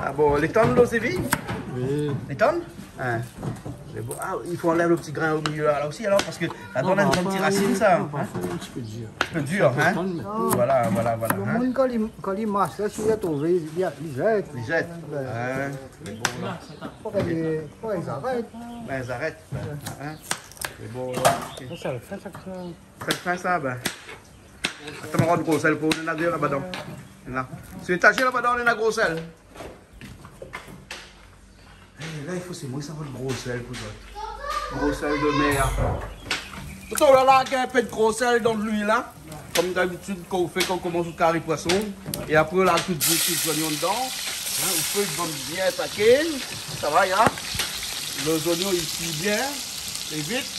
Ah bon, les tonnes, là, Zévi? Oui. Les tonnes? Hein? Bon. Ah, il faut enlever le petit grain au milieu là aussi alors parce que la donne a une petite racine ça. Hein? Un petit peu dur. Un peu dur, hein? Voilà. Le monde quand il marche, là, s'il a trouvé, il jette. Il jette. Hein? C'est bon là. Pourquoi ils arrêtent? Ben ils arrêtent. Hein? C'est bon là. Ça le fait ça que ça. Ça le fait ça, ben. Attends, on va de gros sel pour on a deux là-bas. Là. Sur l'étagère là-bas, on a gros sel. Là, il faut c'est moi, ça va le gros sel pour toi. Gros sel de mer. Pourtant, là, il y a un peu de gros sel dans l'huile, là. Comme d'habitude, quand on fait, quand on commence au carré poisson. Et après, là, tout les oignons dedans. Hein, le feu, ils vont bien attaquer. Ça va, là. Les oignons, ils cuisent bien. Et vite.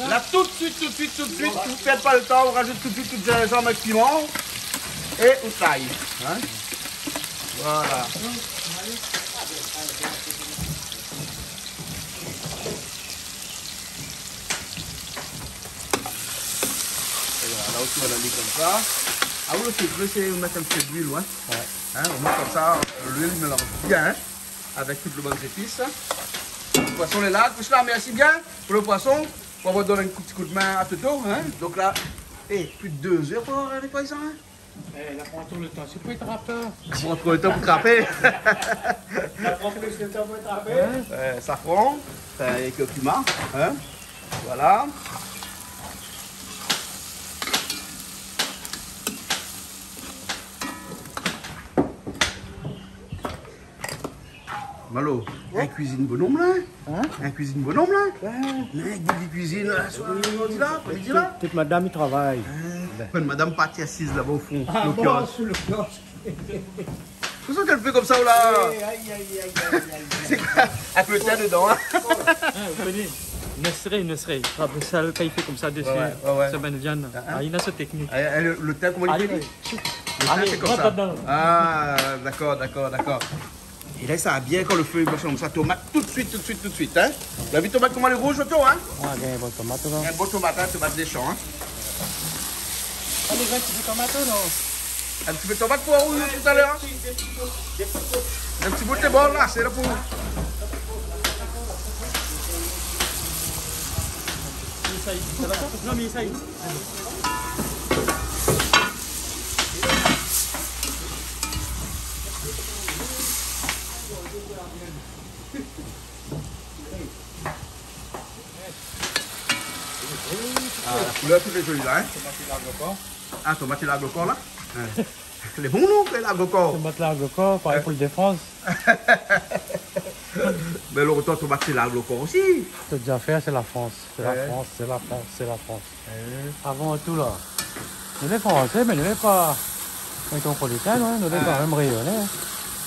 Là, tout de suite. Vous ne perdez pas le temps. On rajoute tout de suite tout le gingembre avec piment. Et on taille. Hein. Voilà. Là aussi on a mis comme ça. Ah oui, c'est mettre un petit peu d'huile, ouais. Hein, on met comme ça, l'huile mélange bien hein, avec toutes les bonnes épices. Le poisson est là, tout ça, merci bien pour le poisson. On va donner un petit coup de main à Toto. Hein. Donc là, plus de 2 heures pour nettoyer ça. Hein. Il prend tout le temps, c'est pas être rappeur. Il prend trop le temps pour trapper. Ça prend plus de temps pour trapper. Safran, avec le cumin. Hein. Voilà. Malo, un cuisine bonhomme là? Hein? Un cuisine bonhomme là? Ouais. Un cuisine là, sur le là? Toute madame, il travaille. Madame partie assise là-bas au fond. Ah bon, sous le kiosque. C'est ça qu'elle fait comme ça ou là? C'est quoi? Un peu de thé dedans, hein? Vous connaissez? Ne serait. Après ça, quand il fait comme ça dessus, ça va une viande. Il a cette technique. Le thé, comment il fait? Le thé, c'est comme ça. Ah, d'accord. Et là, ça va bien quand le feu est comme ça. Tomate tout de suite. Hein? Vous avez vu tomate comment elle est rouge, Otto, hein? Ah, il y a un bon tomate là. Un bon tomate, hein, tomate des champs, hein? Ah, les gens qui font tomate non? Un petit peu de tomate pour rouge tout à l'heure. Un petit bout de bon là, c'est là pour. Non, mais ça y est. Ah, la couleur, tout est jolie là, hein? Ah, tomate et l'aglo corps là? Les bons noms, que l'agro-corps. Tu battes l'agro-corps, pareil pour le défense. Mais l'autre, tu battes l'agro-corps aussi. C'est déjà fait, c'est la France. C'est la France, c'est la France, c'est la France. Avant tout, là. Nous les Français, mais nous les pas métropolitains, nous les pas même rayonnés.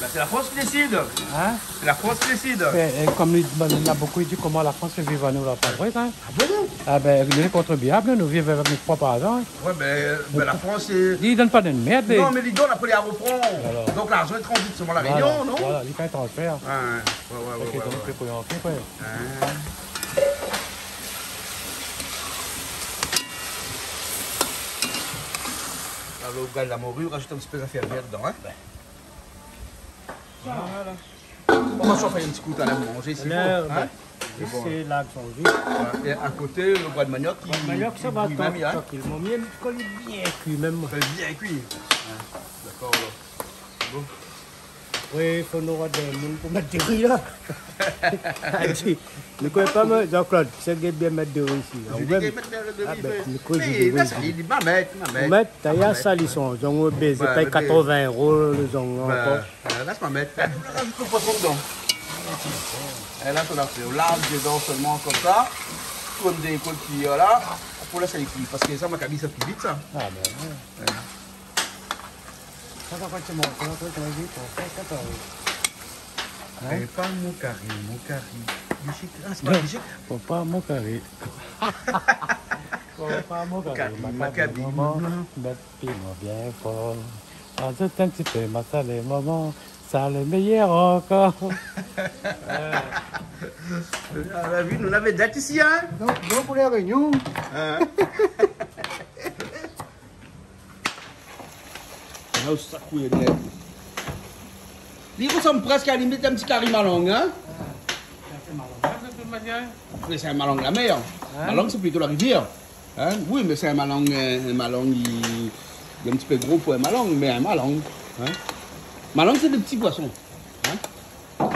Ben, c'est la France qui décide. Hein? C'est la France qui décide. Et comme il y a beaucoup dit comment la France fait vivre à nous, là, pas vrai, ça? Ah bon? Ah ben, nous les contribuables, nous vivons avec nos propres argent. Ouais, mais la France, c'est... Ils ne donnent pas de merde. Non, mais ils donnent après les reprend. Donc l'argent est transite sur la Réunion, non? Voilà, il fait un transfert. Ouais. Ok, donc c'est pour y rentrer, quoi. Là, le gars de la morue, rajoute un petit peu d'affaires vertes dedans, hein? Voilà. Moi, je vais faire un petit coup à la manger ici. C'est là que sont vus. Et à côté, le bois de manioc. Le manioc, ça va tranquillement. Bien cuit même. Bien cuit. D'accord, alors. Bon. Oui, il faut nous avoir des gens pour mettre du riz là. Ne connais pas, Jean-Claude, c'est bien mettre du riz ici. Je dis mettre de riz. Mais là, il dit, ma mette. Il y a ça, ils sont. Ils ont baisé, paye 80 €, ils ont encore. Laisse ma mettre. Rajoute le poisson dedans. Et là, on a fait au large dedans seulement comme ça. Comme des coquilles là. Pour laisser les cuire. Parce que ça, ma cabine, ça cuit vite, ça. Ah ben, ouais. Ça va pas te montrer, ça va te montrer, ça va te pas mon carré. C'est pas du chic. Faut pas mon carré. Faut pas mon carré. Ma cabine, bête-moi bien fort. Rajoute un petit peu, ma salle maman. Ça le meilleur encore. La vie, nous l'avons date ici, hein? Donc pour les réunions. Là où ça couille net. Il ressemble presque à la limite d'un petit carré malong, hein? Oui, c'est un malong la mer. Malong, c'est plutôt la rivière. Hein? Oui, mais c'est un malong il est un petit peu gros pour un malong, mais un malong. Hein? Malong, c'est des petits poissons. Hein?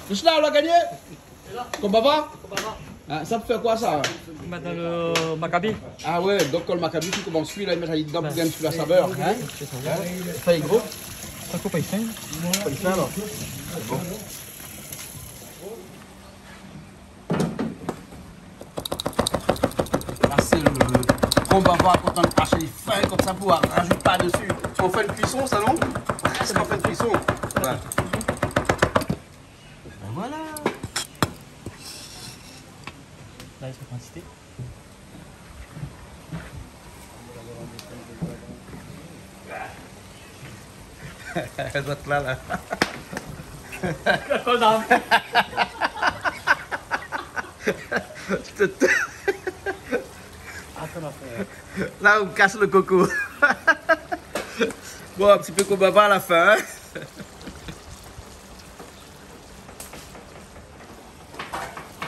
Juste là, on l'a gagné? Kombaba? Ah, ça peut faire quoi ça? Mettre dans le maccabi. Ah ouais, donc quand le maccabi, tu commences à suivre, là, il met dedans pour gagner la saveur. Hein? Ça est gros? Ça coupe pas fin. Pas fin alors. Bon. Là, c'est le Kombaba quand on crache les fins comme ça pour rajouter par-dessus. Tu en fais une cuisson, ça non? Presque en fait une cuisson. Ouais. Ben voilà. Là, il faut quantité. Elle doit être là. La colle d'âme. Là, on casse le coco. Bon, un petit peu comme baba à la fin. Hein?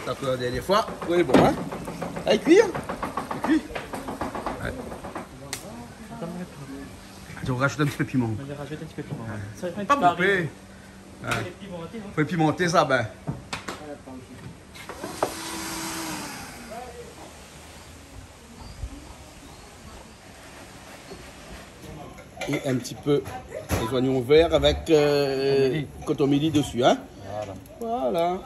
Ça peut la dernière fois. Oui, bon, hein? Allez, cuire. Cuire. Ouais. Je vais rajouter un petit peu de piment. On va rajouter un petit peu de piment. Ça fait un Pas petit peu beaucoup. Faut pimenter ça, ben. Et un petit peu les oignons verts avec cotomili dessus, hein? Voilà.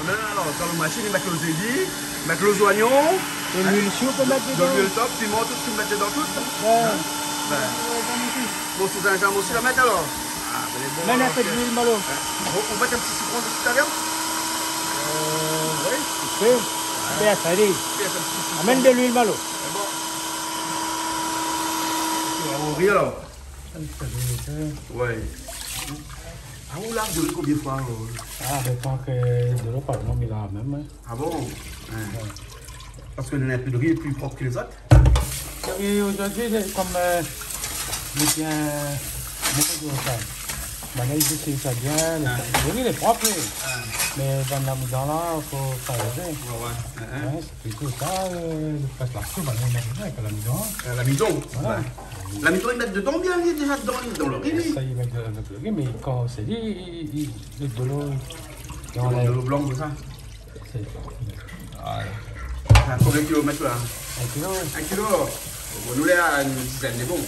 Alors, dans la machine, ils mettent les édits, mettent les oignons, Et l'huile chaude, on peut mettre de dedans. l'huile top, piment, tout ce qu'ils mettent dedans, tout. Bon, sous un jambon aussi, la mettre alors. Ah, ben les bons. Mets un peu d'huile malo. On met un petit citron de tout à l'heure? Oui, tu peux. Bien, ça dit. Amène de l'huile malo. C'est bon. On va ouvrir alors. Ouais. Ah, on l'a de combien de fois? Ah, mais tant que de l'eau, par exemple, il a même. Hein. Ah bon? Ouais. Parce que le de riz est plus propre que les autres? Et aujourd'hui, comme il y a beaucoup de ça. Maintenant, ici, ça vient. Le riz, il est propre. Mais dans là, il faut s'arrêter. Ouais, c'est plutôt ça. Parce que la soupe, on met avec l'amidon. L'amidon? Voilà. L'amidon, ils mettent dedans bien, il est déjà dedans, dans le riz. Ça, ils mettent de riz, mais quand c'est dit, ils mettent de l'eau. De l'eau blanche, comme ça? C'est Ah, Combien de kilomètres là? 1 kilo. 1 kilo. Bon, nous, là, une dizaine, mais bon.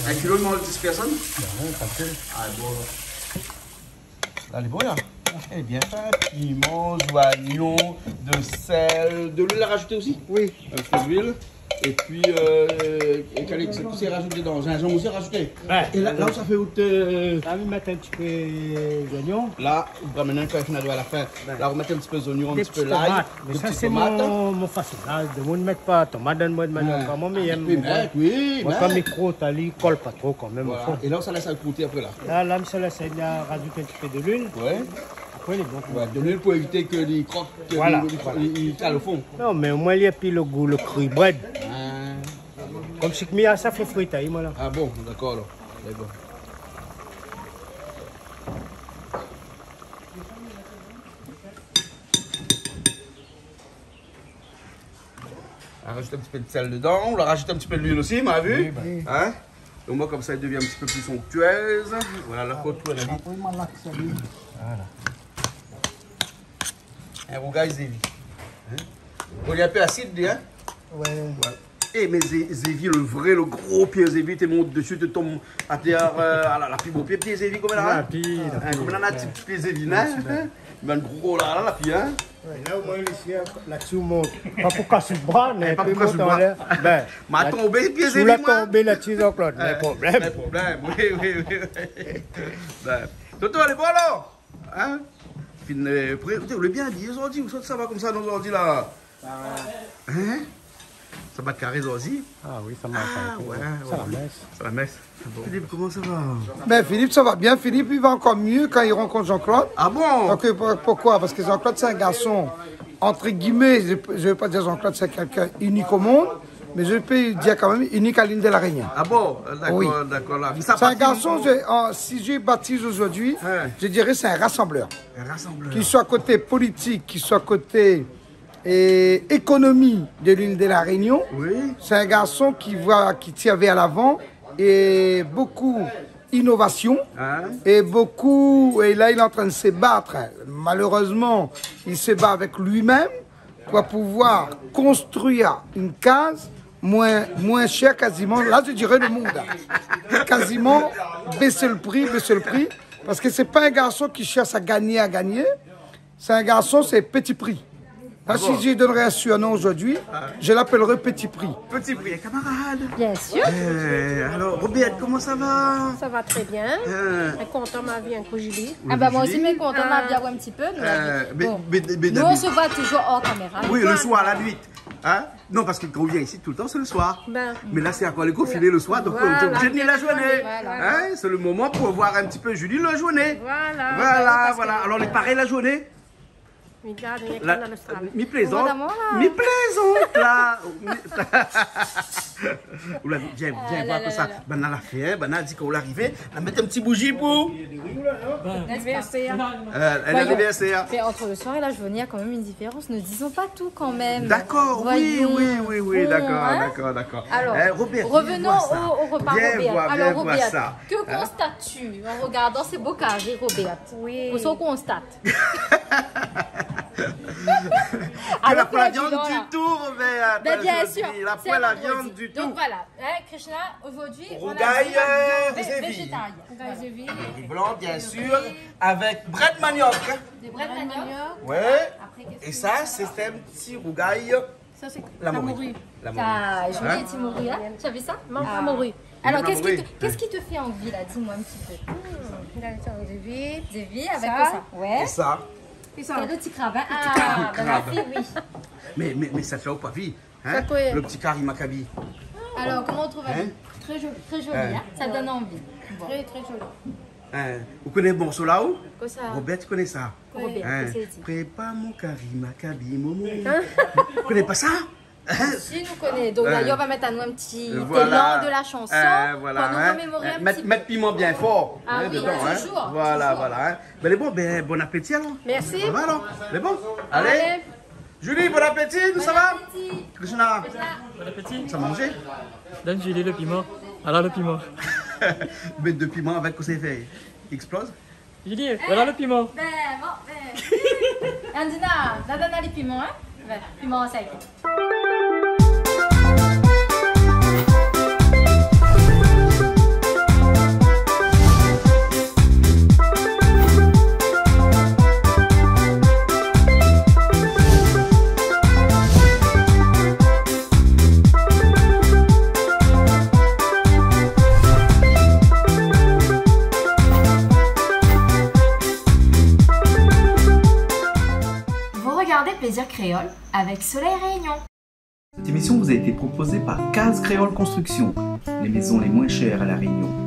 1 kilo, mange 10 personnes? Non, calcul. Ah, bon. Là, elle est bonne, là. Elle est bien faite. Piment, oignon, de sel. De l'huile à rajouter aussi? Oui. Un peu d'huile. Et puis, tout c'est rajouté dedans. Gingembre aussi rajouté. Ouais. Et là où ça fait où Là, vous mettez un petit peu d'oignon. Là, maintenant, quand on à la fin, là, vous mettez un petit peu d'oignon, un Des petit peu petites l'ail. tomates. Mais ça, c'est mon facile. Là, de ne mettre pas de tomate dans le mode manière. Moi, mais Oui, moi, comme micro, t'as dit, colle pas trop quand même. voilà. Et là, ça laisse à côté après là. Là, ça laisse rajouter un petit peu de l'huile. Ouais. Après, il est bon. Ouais, de l'huile pour éviter que les croques, que Voilà. ils calent au fond. Non, mais au moins, il y a puis le goût, le cru bread. Comme si ça fait friter, moi là. Ah bon, d'accord là. D'accord. On rajoute un petit peu de sel dedans, on va rajouter un petit peu d'huile aussi, m'a vu? Oui. Hein? Donc moi comme ça elle devient un petit peu plus somptueuse. Voilà la côte, elle a dit. Voilà. Un rougail zévi. Hein? Il est un peu acide, hein? Ouais. Eh, mais Zévi, le vrai, le gros pied Zévi, tu montes dessus, tu tombes à terre, la plus beau pied Zévi, comme là, hein? Comme là, petit pied Zévi, hein? Mais le gros là, la fille, hein? Là, au moins, là-dessus, on monte. Pas pour casser le bras, mais pas pour casser le bras. Ben, m'a tombé, pied Zévi, moi. Tu l'as tombé là-dessus, Jean-Claude. Pas de problème, oui. Ben, Toto, elle est bonne, alors? Hein? Puis, vous l'avez bien dit, les ordi, ça va comme ça, nos ordi, là? Hein? Ça bat carré aussi? Ah oui, ça marche. Ah ouais, ça la messe. Ça la messe. Bon. Philippe, comment ça va? Ben Philippe, ça va bien. Philippe, il va encore mieux quand il rencontre Jean-Claude. Ah bon? Donc, pourquoi? Parce que Jean-Claude, c'est un garçon, entre guillemets, je ne vais pas dire Jean-Claude, c'est quelqu'un unique au monde, mais je peux dire quand même unique à l'île de la Réunion. Ah bon? D'accord, oui. D'accord. C'est un garçon, si je baptise aujourd'hui, je dirais c'est un rassembleur. Un rassembleur. Qu'il soit côté politique, qu'il soit côté économie de l'île de la Réunion. Oui. C'est un garçon qui tire vers l'avant et beaucoup d'innovation et là il est en train de se battre. Malheureusement, il se bat avec lui-même pour pouvoir construire une case moins chère quasiment, là je dirais le monde. Quasiment baisser le prix, parce que c'est pas un garçon qui cherche à gagner. C'est un garçon, c'est petit prix. Là, si je donnerais un surnom aujourd'hui, je l'appellerai Petit Prix. Petit Prix, camarade. Bien sûr. Alors, Robert, comment ça va? Ça va très bien. Content ma vie, un coup Julie. Ah bah moi aussi, mais content ma vie un petit peu. Nous, on se voit toujours hors caméra. Oui, le soir, la nuit. Hein? Non, parce que quand on vient ici tout le temps, c'est le soir. Mais là, c'est encore les confinés le soir, donc on est obligé de venir la journée. Hein? C'est le moment pour voir un petit peu Julie la journée. Voilà. Alors, les pareils la journée? Mi plaisante là. Viens voir que ça. Ben on l'a fait, ben on a dit qu'on l'arrivait, on a mis un petit bougie pour. L'anniversaire. Mais entre le soir et la journée, il y a quand même une différence. Ne disons pas tout quand même. D'accord, oui, d'accord. Alors, Robert, revenons au repas, Robert. Alors, Robert, ça. que constates-tu en regardant ces beaux carrés, Robert? Oui. Pour ce qu'on constate. Elle a pas la viande du tout, Robert. Ben bien sûr. Elle a pas la viande du tout. Donc voilà, Krishna, aujourd'hui, on a rougail végétarien. Riz blanc, bien sûr, avec bret de manioc. Des bret de manioc. Ouais. Et ça, c'est un petit rougail. Ça, c'est la morue. Ah, je voulais dire morue, là. Tu as vu ça? La morue. Alors, qu'est-ce qui te fait envie, là? Dis-moi un petit peu. Des vies avec ça. Ouais. Et ça. Et le petit crabe. Ah, la fille, oui. Mais ça fait pas vie. Hein? Le petit carré Maccabi. Alors, comment on trouve la vie? Très joli, hein? Ça donne envie. Bon. Très joli. Vous connaissez bon cela ou? Quoi ça? Robert, tu connais ça? Robert, prépare mon carré Maccabi, Momo. Vous connaissez pas ça? Si, nous connaissons. Donc, d'ailleurs, on va mettre à nous un petit élan de la chanson pour nous remémorer un petit peu. Mettre piment bien fort. Ah oui, dedans, toujours. Voilà. Ben, les bons, bon appétit alors. Merci. Voilà, les bons. Allez. Julie, bon appétit, nous ça va? Krishna. Bon appétit. Ça manger? Donne Julie le piment. Alors le piment. Bête de piment avec quoi c'est fait? Explose? Julie, voilà le piment. Andina, là donne les piments, hein? Piment sec. le plaisir créole avec Soleil Réunion. Cette émission vous a été proposée par Case Créole Construction, les maisons les moins chères à La Réunion.